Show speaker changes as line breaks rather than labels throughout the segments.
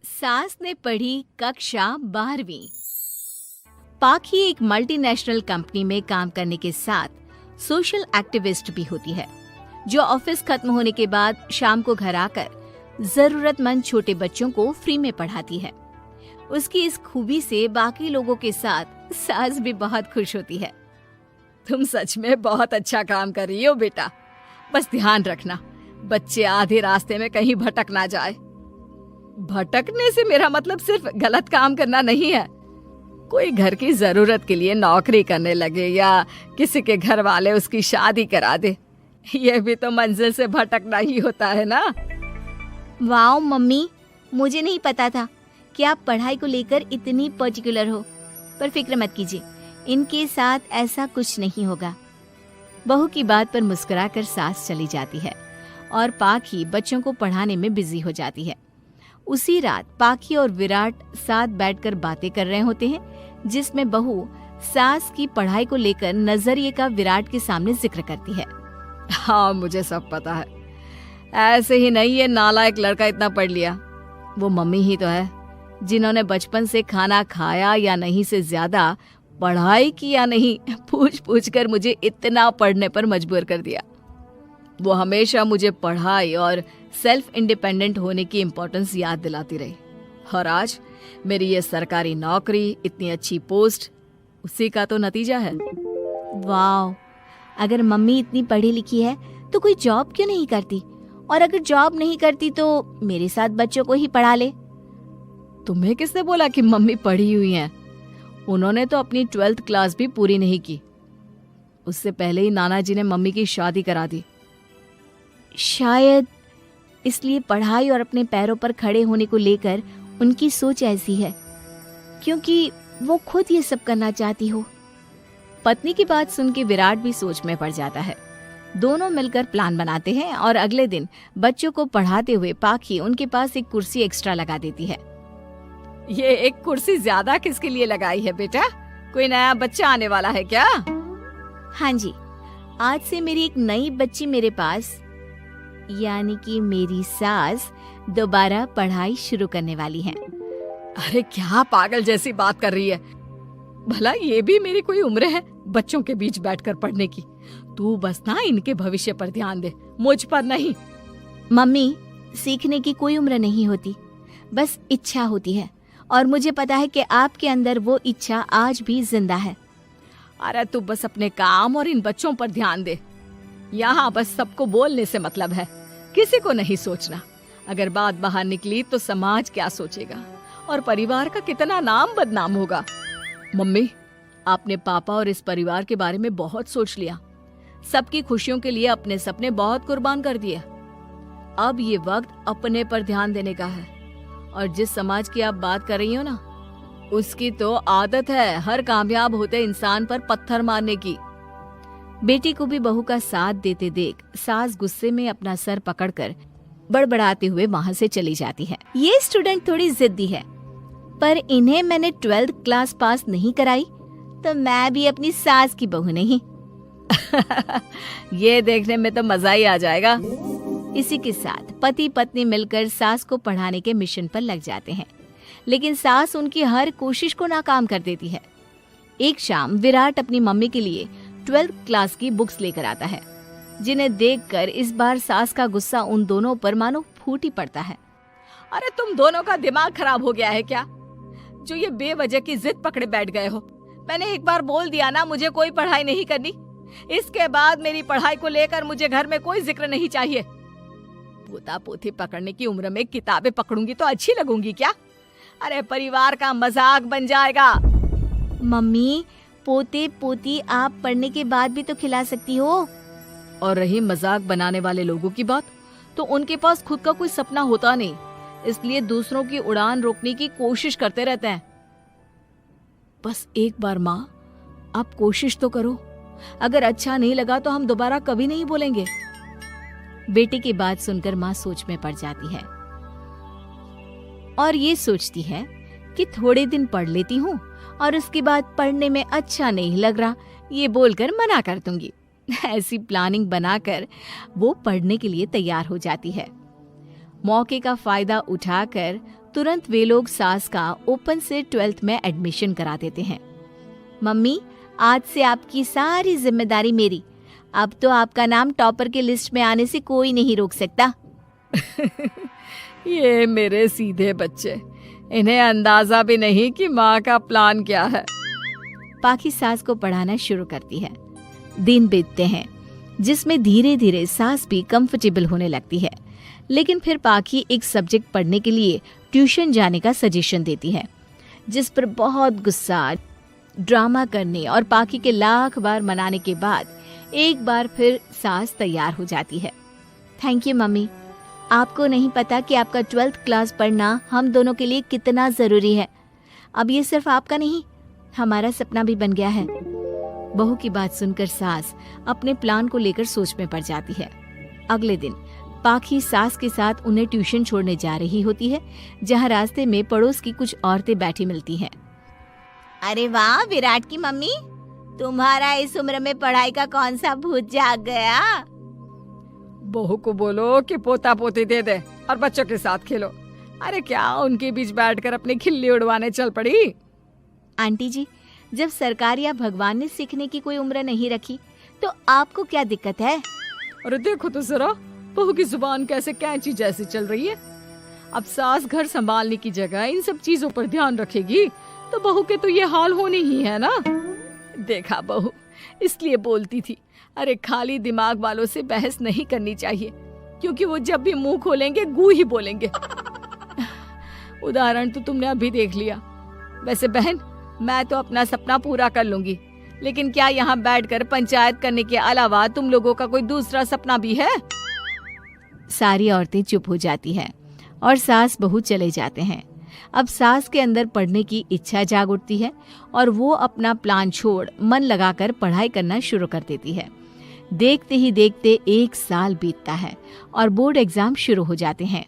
सास ने पढ़ी कक्षा 12वीं। पाखी एक मल्टीनेशनल कंपनी में काम करने के साथ सोशल एक्टिविस्ट भी होती है, जो ऑफिस खत्म होने के बाद शाम को घर आकर जरूरतमंद छोटे बच्चों को फ्री में पढ़ाती है। उसकी इस खूबी से बाकी लोगों के साथ सास भी बहुत खुश होती है। तुम सच में बहुत अच्छा काम कर रही हो बेटा, बस ध्यान रखना बच्चे आधे रास्ते में कहीं भटक ना जाए। भटकने से मेरा मतलब सिर्फ गलत काम करना नहीं है। कोई घर की जरूरत के लिए नौकरी करने लगे या किसी के घर वाले उसकी शादी करा दे, ये भी तो मंजिल से भटकना ही होता है ना।
वाओ मम्मी, मुझे नहीं पता था कि आप पढ़ाई को लेकर इतनी पर्टिकुलर हो। पर फिक्र मत कीजिए, इनके साथ ऐसा कुछ नहीं होगा।
बहू की बात पर मुस्कुराकर सास चली जाती है और पाखी बच्चों को पढ़ाने में बिजी हो जाती है। उसी रात पाखी और विराट साथ बैठकर बातें कर रहे होते हैं, जिसमें बहू सास की पढ़ाई को लेकर नजरिए का विराट के सामने जिक्र करती है। हाँ, मुझे सब पता है। ऐसे ही नहीं ये नालायक लड़का इतना पढ़ लिया। वो मम्मी ही तो है जिन्होंने बचपन से खाना खाया या नहीं से ज्यादा पढ़ाई की या नहीं पूछ पूछ कर मुझे इतना पढ़ने पर मजबूर कर दिया। वो हमेशा मुझे पढ़ाई और सेल्फ इंडिपेंडेंट होने की इम्पोर्टेंस याद दिलाती रही, और आज मेरी ये सरकारी नौकरी, इतनी अच्छी पोस्ट, उसी का तो नतीजा है।
वाओ, अगर मम्मी इतनी पढ़ी लिखी है तो कोई जॉब क्यों नहीं करती? और अगर जॉब नहीं करती तो मेरे साथ बच्चों को ही पढ़ा ले।
तुम्हें किसने बोला कि मम्मी पढ़ी हुई हैं? उन्होंने तो अपनी 12th क्लास भी पूरी नहीं की। उससे पहले ही नाना जी ने मम्मी की शादी करा दी।
शायद इसलिए पढ़ाई और अपने पैरों पर खड़े होने को लेकर उनकी सोच ऐसी है, क्योंकि वो खुद ये सब करना चाहती हो।
पत्नी की बात सुन के विराट भी सोच में पड़ जाता है। दोनों मिलकर प्लान बनाते हैं और अगले दिन बच्चों को पढ़ाते हुए पाखी उनके पास एक कुर्सी एक्स्ट्रा लगा देती है। ये एक कुर्सी ज्यादा किसके लिए लगाई है बेटा? कोई नया बच्चा आने वाला है क्या?
हाँ जी, आज से मेरी एक नई बच्ची मेरे पास, यानी कि मेरी सास, दोबारा पढ़ाई शुरू करने वाली है।
अरे क्या पागल जैसी बात कर रही है? भला ये भी मेरी कोई उम्र है बच्चों के बीच बैठकर पढ़ने की? तू बस ना इनके भविष्य पर ध्यान दे, मुझ पर नहीं।
मम्मी, सीखने की कोई उम्र नहीं होती, बस इच्छा होती है, और मुझे पता है कि आपके अंदर वो इच्छा आज भी जिंदा है।
अरे तू बस अपने काम और इन बच्चों पर ध्यान दे। यहाँ बस सबको बोलने से मतलब है, किसी को नहीं सोचना। अगर बात बाहर निकली तो समाज क्या सोचेगा और परिवार का कितना नाम बदनाम होगा। मम्मी, आपने पापा और इस परिवार के बारे में बहुत सोच लिया। सबकी खुशियों के लिए अपने सपने बहुत कुर्बान कर दिए। अब ये वक्त अपने पर ध्यान देने का है। और जिस समाज की आप बात कर रही हो ना, उसकी तो आदत है हर कामयाब होते इंसान पर पत्थर मारने की। बेटी को भी बहू का साथ देते देख सास गुस्से में अपना सर पकड़कर बड़बड़ाते हुए वहां से चली जाती है।
ये स्टूडेंट थोड़ी जिद्दी है, पर इन्हें मैंने 12th क्लास पास नहीं कराई तो मैं भी अपनी सास की बहू नहीं।
ये देखने में तो मजा ही आ जाएगा।
इसी के साथ पति पत्नी मिलकर सास को पढ़ाने के मिशन पर लग जाते हैं, लेकिन सास उनकी हर कोशिश को नाकाम कर देती है। एक शाम विराट अपनी मम्मी के लिए 12th क्लास की बुक्स लेकर आता है, जिन्हें देखकर इस बार सास का गुस्सा उन दोनों पर मानो फूट ही पड़ता है।
अरे तुम दोनों का दिमाग खराब हो गया है क्या, जो ये बेवजह की जिद पकड़े बैठ गए हो? मैंने एक बार बोल दिया ना, मुझे कोई पढ़ाई नहीं करनी। इसके बाद मेरी पढ़ाई को लेकर मुझे घर में कोई जिक्र नहीं चाहिए। पोता पोती पकड़ने की उम्र में किताबें पकड़ूंगी तो अच्छी लगूंगी क्या? अरे परिवार का मजाक बन जाएगा।
मम्मी, पोते पोती आप पढ़ने के बाद भी तो खिला सकती हो।
और रही मजाक बनाने वाले लोगों की बात, तो उनके पास खुद का कोई सपना होता नहीं, इसलिए दूसरों की उड़ान रोकने की कोशिश करते रहते हैं। बस एक बार माँ, आप कोशिश तो करो। अगर अच्छा नहीं लगा तो हम दोबारा कभी नहीं बोलेंगे। बेटी की बात सुनकर माँ सोच में पड़ जाती है और ये सोचती है कि थोड़े दिन पढ़ लेती हूँ और उसके बाद पढ़ने में अच्छा नहीं लग रहा, ये बोलकर मना कर दूंगी। ऐसी प्लानिंग बनाकर वो पढ़ने के लिए तैयार हो जाती है। मौके का फायदा उठाकर तुरंत वे लोग सास का ओपन से 12th में एडमिशन करा देते हैं। मम्मी, आज से आपकी सारी जिम्मेदारी मेरी। अब तो आपका नाम टॉपर के लिस्ट में आने से कोई नहीं रोक सकता।
ये मेरे सीधे बच्चे, इन्हें अंदाजा भी नहीं कि माँ का प्लान क्या है।
पाखी सास को पढ़ाना शुरू करती है। दिन बीतते हैं जिसमें धीरे धीरे सास भी कंफर्टेबल होने लगती है, लेकिन फिर पाखी एक सब्जेक्ट पढ़ने के लिए ट्यूशन जाने का सजेशन देती है, जिस पर बहुत गुस्सा, ड्रामा करने और पाखी के लाख बार मनाने के बाद एक बार फिर सास तैयार हो जाती है। थैंक यू मम्मी, आपको नहीं पता कि आपका 12th क्लास पढ़ना हम दोनों के लिए कितना जरूरी है। अब ये सिर्फ आपका नहीं, हमारा सपना भी बन गया है। बहू की बात सुनकर सास अपने प्लान को लेकर सोच में पड़ जाती है। अगले दिन पाखी सास के साथ उन्हें ट्यूशन छोड़ने जा रही होती है, जहाँ रास्ते में पड़ोस की कुछ औरतें बैठी मिलती हैं।
अरे वाह विराट की मम्मी, तुम्हारा इस उम्र में पढ़ाई का कौन सा भूत जाग गया।
बहू को बोलो कि पोता पोती दे दे और बच्चों के साथ खेलो। अरे क्या उनके बीच बैठकर अपनी खिल्ली उड़वाने चल पड़ी।
आंटी जी, जब सरकार या भगवान ने सीखने की कोई उम्र नहीं रखी तो आपको क्या दिक्कत है।
अरे देखो तो जरा, बहू की जुबान कैसे कैंची जैसे चल रही है। अब सास घर संभालने की जगह इन सब चीजों पर ध्यान रखेगी तो बहू के तो ये हाल होने ही है ना। देखा बहू, इसलिए बोलती थी, अरे खाली दिमाग वालों से बहस नहीं करनी चाहिए, क्योंकि वो जब भी मुंह खोलेंगे गू ही बोलेंगे। उदाहरण तो तुमने अभी देख लिया। वैसे बहन, मैं तो अपना सपना पूरा कर लूंगी, लेकिन क्या यहाँ बैठकर पंचायत करने के अलावा तुम लोगों का कोई दूसरा सपना भी है।
सारी औरतें चुप हो जाती हैं और सास बहू चले जाते हैं। अब सास के अंदर पढ़ने की इच्छा जाग उठती है और वो अपना प्लान छोड़ मन लगाकर पढ़ाई करना शुरू कर देती है। देखते ही देखते 1 साल बीतता है और बोर्ड एग्जाम शुरू हो जाते हैं।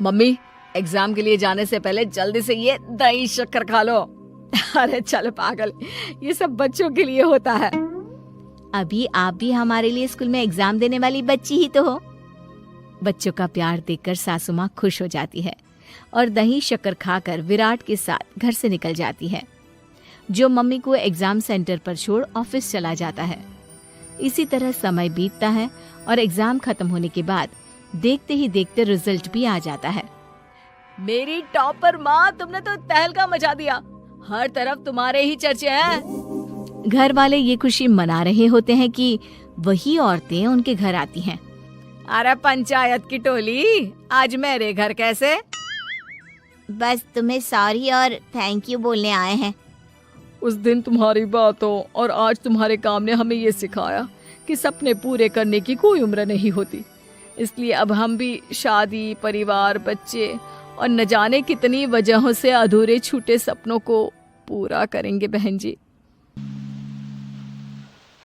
मम्मी, एग्जाम के लिए जाने से पहले जल्दी से ये दही शक्कर खा लो। अरे चल पागल, ये सब बच्चों के लिए होता है।
अभी आप भी हमारे लिए स्कूल में एग्जाम देने वाली बच्ची ही तो हो। बच्चों का प्यार देखकर सासू माँ खुश हो जाती है और दही शक्कर खाकर विराट के साथ घर से निकल जाती है, जो मम्मी को एग्जाम सेंटर पर छोड़ ऑफिस चला जाता है। इसी तरह समय बीतता है और एग्जाम खत्म होने के बाद देखते ही देखते रिजल्ट भी आ जाता है।
मेरी टॉपर माँ, तुमने तो तहलका मचा दिया। हर तरफ तुम्हारे ही चर्चे हैं।
घर वाले ये खुशी मना रहे होते हैं कि वही औरतें उनके घर आती हैं।
अरे पंचायत की टोली, आज मेरे घर कैसे?
बस तुम्हें सॉरी और थैंक यू बोलने आए हैं।
उस दिन तुम्हारी बातों और आज तुम्हारे काम ने हमें ये सिखाया कि सपने पूरे करने की कोई उम्र नहीं होती। इसलिए अब हम भी शादी, परिवार, बच्चे और न जाने कितनी वजहों से अधूरे छूटे सपनों को पूरा करेंगे बहन जी।